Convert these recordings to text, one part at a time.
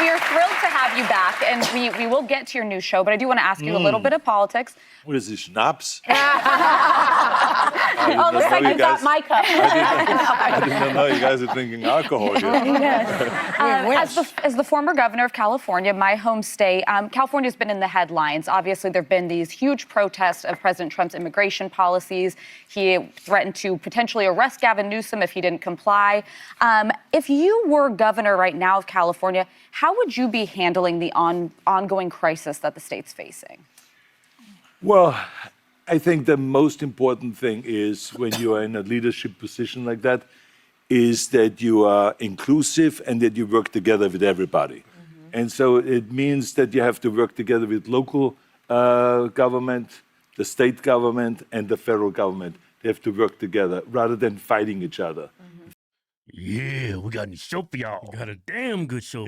We are thrilled to have you back, and we will get to your new show, but I do want to ask you a little bit of politics. What is this, schnapps? All of a sudden, you got my cup. I didn't know you guys are drinking alcohol here. As the former governor of California, my home state, California's been in the headlines. Obviously, there have been these huge protests of President Trump's immigration policies. He threatened to potentially arrest Gavin Newsom if he didn't comply. If you were governor right now of California, how would you be handling the ongoing crisis that the state's facing? Well, I think the most important thing is when you are in a leadership position like that, is that you are inclusive and that you work together with everybody. Mm-hmm. And so it means that you have to work together with local government, the state government, and the federal government. They have to work together rather than fighting each other. Mm-hmm. Yeah, we got a new show for y'all. Got a damn good show.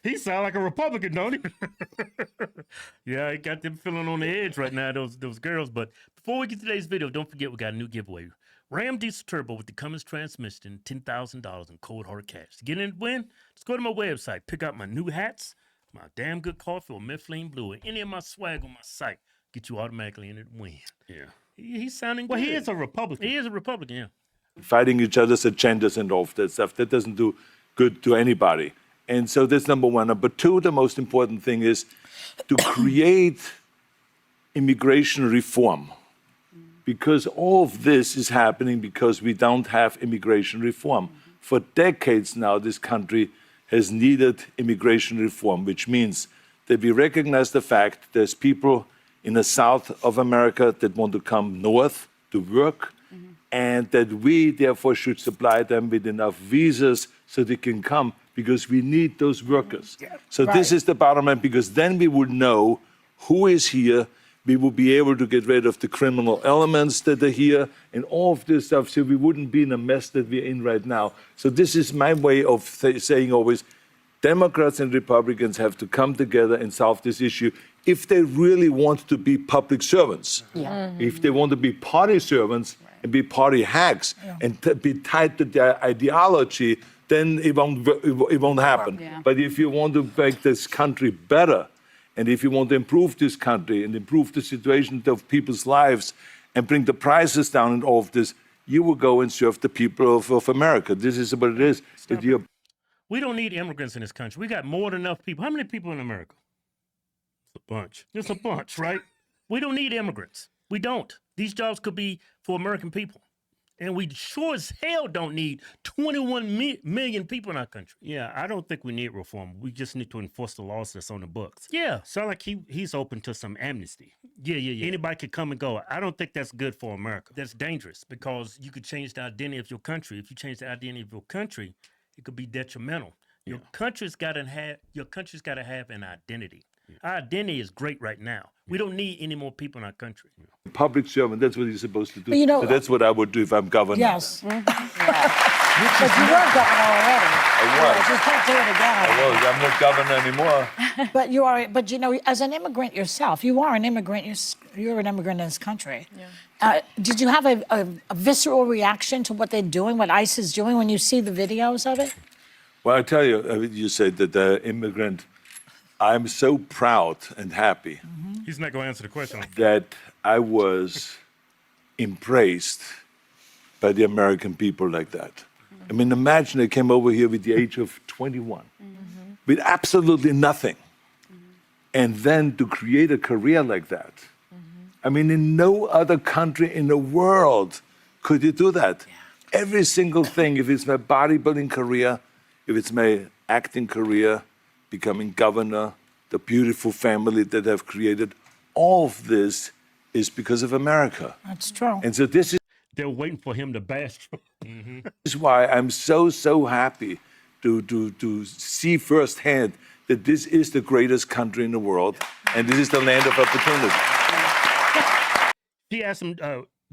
He sound like a Republican, don't he? Yeah, I got them feeling on the edge right now, those girls. But before we get to today's video, don't forget we got a new giveaway. Ram Diesel Turbo with the Cummins transmission, $10,000 in cold hard cash. To get in and win, just go to my website, pick out my new hats, my damn good coffee or Mifflin Blue, or any of my swag on my site. Get you automatically in and win. Yeah. He's sounding good. Well, he is a Republican. He is a Republican, yeah. Fighting each other's agendas and all of that stuff. That doesn't do good to anybody. And so that's number one. Number two, the most important thing is to create immigration reform. Because all of this is happening because we don't have immigration reform. For decades now, this country has needed immigration reform, which means that we recognize the fact there's people in the south of America that want to come north to work, and that we therefore should supply them with enough visas so they can come, because we need those workers. Yeah, so this is the bottom line, because then we would know who is here, we will be able to get rid of the criminal elements that are here and all of this stuff, so we wouldn't be in a mess that we're in right now. So this is my way of saying always, Democrats and Republicans have to come together and solve this issue if they really want to be public servants. Yeah. Mm-hmm. If they want to be party servants and be party hacks and be tied to their ideology, then it won't happen. Yeah. But if you want to make this country better, and if you want to improve this country and improve the situation of people's lives and bring the prices down and all of this, you will go and serve the people of America. This is what it is. We don't need immigrants in this country. We got more than enough people. How many people in America? It's a bunch. It's a bunch, right? We don't need immigrants. We don't. These jobs could be for American people. And we sure as hell don't need 21 million people in our country. Yeah, I don't think we need reform. We just need to enforce the laws that's on the books. Yeah. Sound like he's open to some amnesty. Yeah. Anybody could come and go. I don't think that's good for America. That's dangerous because you could change the identity of your country. If you change the identity of your country, it could be detrimental. Your country's got to have an identity. Yeah. Our identity is great right now. We don't need any more people in our country. Public servant, that's what you're supposed to do. But so that's what I would do if I'm governor. Yes. Mm-hmm. But you were governor already. I was. You can't do it again. I was. I'm not governor anymore. But you are. But you know, as an immigrant yourself, you are an immigrant. You're an immigrant in this country. Yeah. Did you have a visceral reaction to what they're doing, what ICE is doing, when you see the videos of it? Well, I tell you, you said that the immigrant. I'm so proud and happy. Mm-hmm. He's not going to answer the question. That I was embraced by the American people like that. Mm-hmm. I mean, imagine I came over here with the age of 21, with absolutely nothing. And then to create a career like that. I mean, in no other country in the world could you do that. Yeah. Every single thing, if it's my bodybuilding career, if it's my acting career, becoming governor, the beautiful family that I've created, all of this is because of America. That's true. And so this is... They're waiting for him to bash. This is why I'm so happy to see firsthand that this is the greatest country in the world, and this is the land of opportunity. He asked him,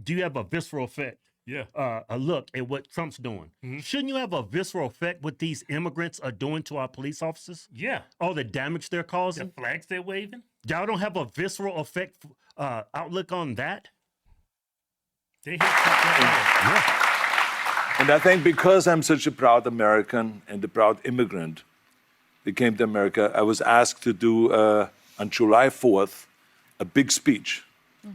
do you have a visceral effect? Yeah. A look at what Trump's doing. Mm-hmm. Shouldn't you have a visceral effect what these immigrants are doing to our police officers? Yeah. All the damage they're causing? The flags they're waving? Y'all don't have a visceral effect outlook on that? They hit that. And I think because I'm such a proud American and a proud immigrant, that came to America, I was asked to do, on July 4th, a big speech,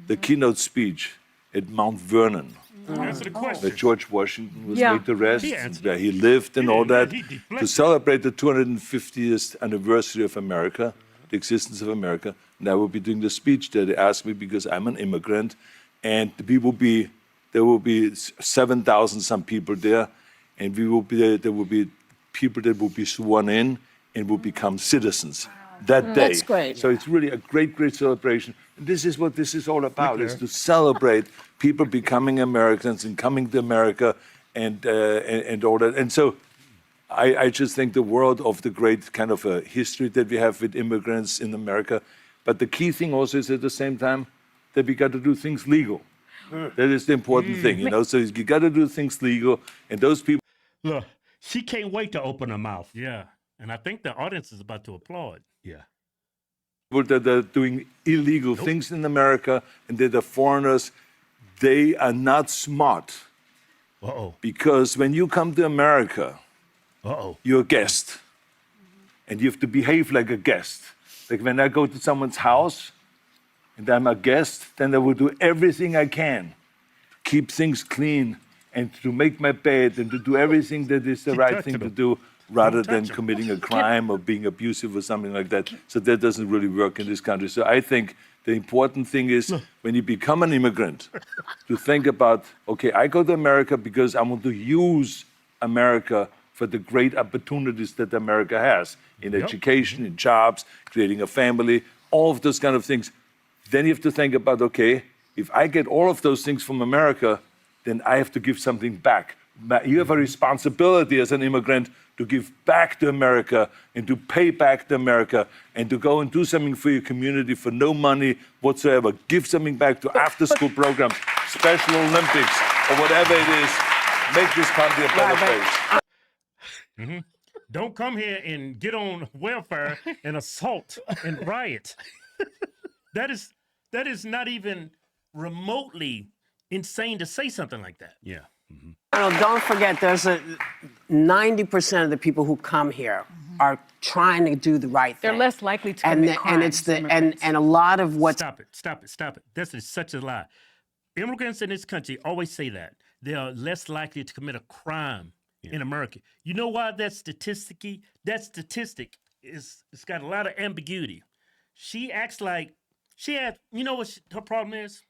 the keynote speech at Mount Vernon, Answer the question. where George Washington was Yeah. laid to rest, He answered. where he lived and all that, He to deflected. celebrate the 250th anniversary of America, the existence of America. And I will be doing the speech there. They asked me because I'm an immigrant, and there will be 7,000 some people there, and there will be people that will be sworn in and will become citizens that day. That's great. So it's really a great, great celebration. And this is what this is all about, is to celebrate people becoming Americans and coming to America and all that. And so I just think the world of the great kind of a history that we have with immigrants in America. But the key thing also is at the same time that we got to do things legal. That is the important thing, you know. So you got to do things legal, and those people. Look, she can't wait to open her mouth. Yeah. And I think the audience is about to applaud. Yeah. That are doing illegal things in America and that are foreigners, they are not smart. Uh-oh. Because when you come to America, Uh-oh. you're a guest. And you have to behave like a guest. Like when I go to someone's house and I'm a guest, then I will do everything I can to keep things clean and to make my bed and to do everything that is the right thing to do, rather than committing a crime or being abusive or something like that. So that doesn't really work in this country. So I think the important thing is when you become an immigrant, to think about, okay, I go to America because I want to use America for the great opportunities that America has in education, in jobs, creating a family, all of those kind of things. Then you have to think about, okay, if I get all of those things from America, then I have to give something back. You have a responsibility as an immigrant to give back to America and to pay back to America and to go and do something for your community for no money whatsoever. Give something back to after-school programs, Special Olympics, or whatever it is. Make this country a better place. Don't come here and get on welfare and assault and riot. That is not even remotely insane to say something like that. Yeah. Arnold, don't forget, there's 90% of the people who come here are trying to do the right thing. They're less likely to commit crimes. And it's and a lot of what's Stop it. This is such a lie. Immigrants in this country always say that. They are less likely to commit a crime in America. You know why that statistic it's got a lot of ambiguity. She acts like she had, you know what her problem is?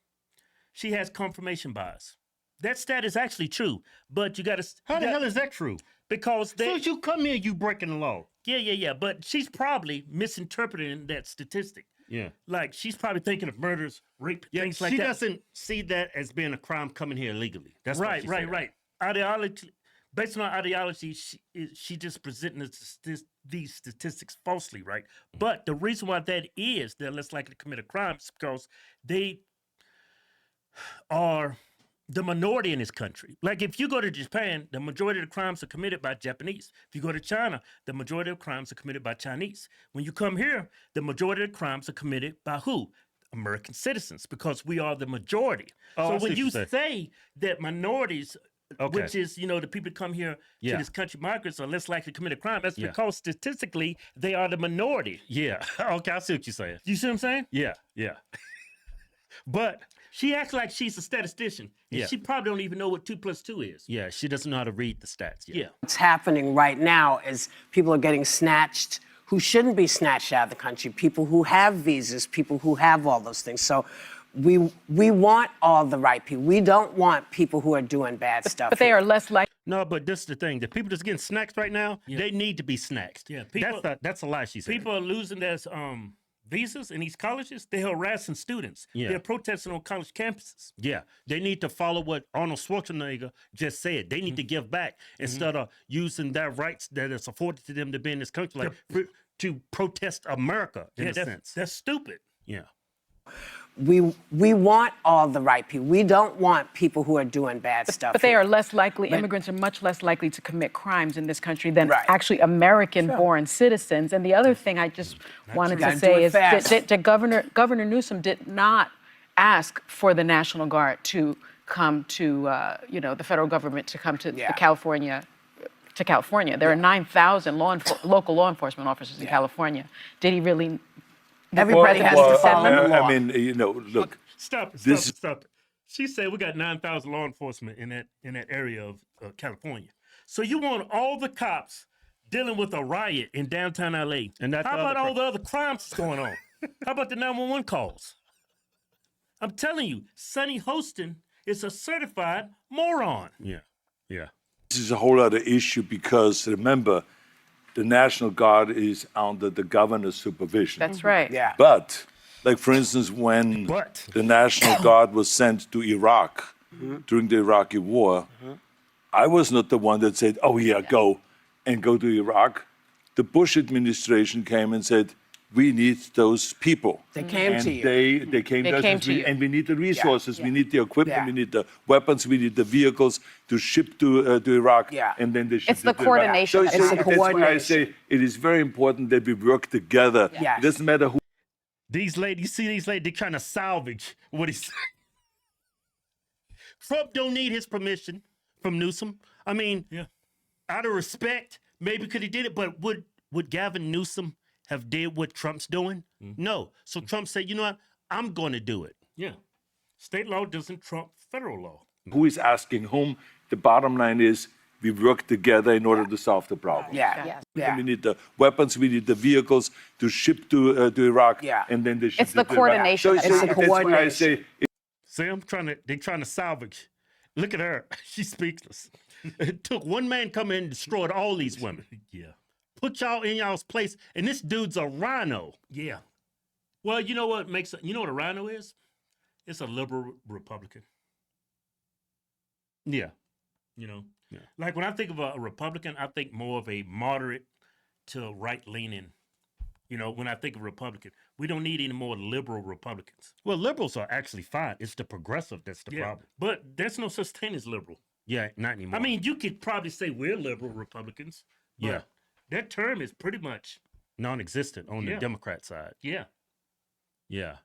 She has confirmation bias. That stat is actually true, but you got to. How the hell is that true? Because As soon as you come here, you breaking the law. Yeah. But she's probably misinterpreting that statistic. Yeah. Like she's probably thinking of murders, rape, things like she that. doesn't see that as being a crime coming here illegally. That's why she said that. right. Ideology, based on ideology, she just presenting these statistics falsely, right? But the reason why that is they're less likely to commit a crime is because they are the minority in this country. Like if you go to Japan, the majority of the crimes are committed by Japanese. If you go to China, the majority of crimes are committed by Chinese. When you come here, the majority of the crimes are committed by who? American citizens, because we are the majority. Oh, I so see when what you you're saying. say that minorities, Okay. which is, the people that come here to this country, migrants are less likely to commit a crime, that's Yeah. because statistically they are the minority. Yeah. Okay, I see what you're saying. You see what I'm saying? Yeah. But She acts like she's a statistician. And Yeah. she probably don't even know what 2 + 2 is. yeah, she doesn't know how to read the stats. Yeah. what's happening right now is people are getting snatched who shouldn't be snatched out of the country, people who have visas, people who have all those things. So we want all the right people. We don't want people who are doing bad stuff. But they are less likely. No, but this is the thing. The people that's getting snatched right now, they need to be snatched. Yeah, That's a lie she said. People are losing their visas in these colleges. They're harassing students. Yeah. They're protesting on college campuses. Yeah, they need to follow what Arnold Schwarzenegger just said. They need to give back instead of using their rights that is afforded to them to be in this country, like to protest America in a sense. That's stupid. Yeah. We want all the right people. We don't want people who are doing bad stuff. But they are less likely, immigrants are much less likely to commit crimes in this country than Right. actually American-born citizens. And the other thing I just wanted to Gotta do say it is fast. that Governor Newsom did not ask for the National Guard to come to, the federal government to come to Yeah. California to California. There are 9,000 local law enforcement officers in California. Did he really? Everybody has to follow the law. I mean, you know, look. Stop it. This- Stop it. She said we got 9,000 law enforcement in that area of California. So you want all the cops dealing with a riot in downtown LA? And that's how the about other all the other crimes that's going on? How about the 911 calls? I'm telling you, Sonny Hostin is a certified moron. Yeah. Yeah. This is a whole other issue because remember, the National Guard is under the governor's supervision. That's right. Yeah. But, like for instance, when the National Guard was sent to Iraq during the Iraqi War, I was not the one that said, "Oh yeah, go to Iraq." The Bush administration came and said, "We need those people." They came and to you. They came to us, came to you. and we need the resources, Yeah. we need the equipment, Yeah. we need the weapons, we need the vehicles to ship to Iraq, Yeah. and then they ship It's the to Iraq. coordination that So matters. that's why I say it is very important that we work together. Yes. It doesn't matter who. These ladies, you see these ladies, they're trying to salvage what he's saying. Trump don't need his permission from Newsom. I mean, out of respect, maybe could he did it, but would Gavin Newsom have did what Trump's doing? No. So Trump said, you know what? I'm going to do it. Yeah. State law doesn't trump federal law. Who is asking whom? The bottom line is we work together in order to solve the problem. Yeah. Yeah. We need the weapons, we need the vehicles to ship to Iraq, Yeah. and then they ship It's the to Iraq. coordination that So matters. that's why I say See, they're trying to salvage. Look at her. She's speechless. It took one man come in and destroyed all these women. Yeah. Put y'all in y'all's place, and this dude's a rhino. Yeah. Well, you know what you know what a rhino is? It's a liberal Republican. Yeah. You know? Yeah. Like when I think of a Republican, I think more of a moderate to right-leaning. You know, when I think of Republican, we don't need any more liberal Republicans. Well, liberals are actually fine. It's the progressive that's the problem. But there's no such thing as liberal. Yeah, not anymore. I mean, you could probably say we're liberal Republicans. But Yeah. that term is pretty much, non-existent on the Yeah. Democrat side. yeah. Yeah.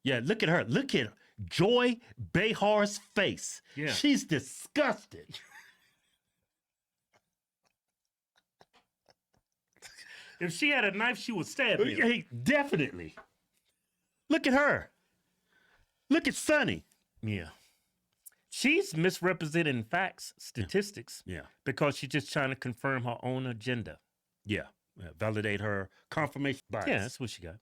Yeah, look at her. Look at Joy Behar's face. Yeah. She's disgusted. If she had a knife, she would stab me. Hey, definitely. Look at her. Look at Sonny. Yeah. She's misrepresenting facts, statistics. Yeah. Because she's just trying to confirm her own agenda. Yeah. Validate her confirmation bias. Yeah, that's what she got.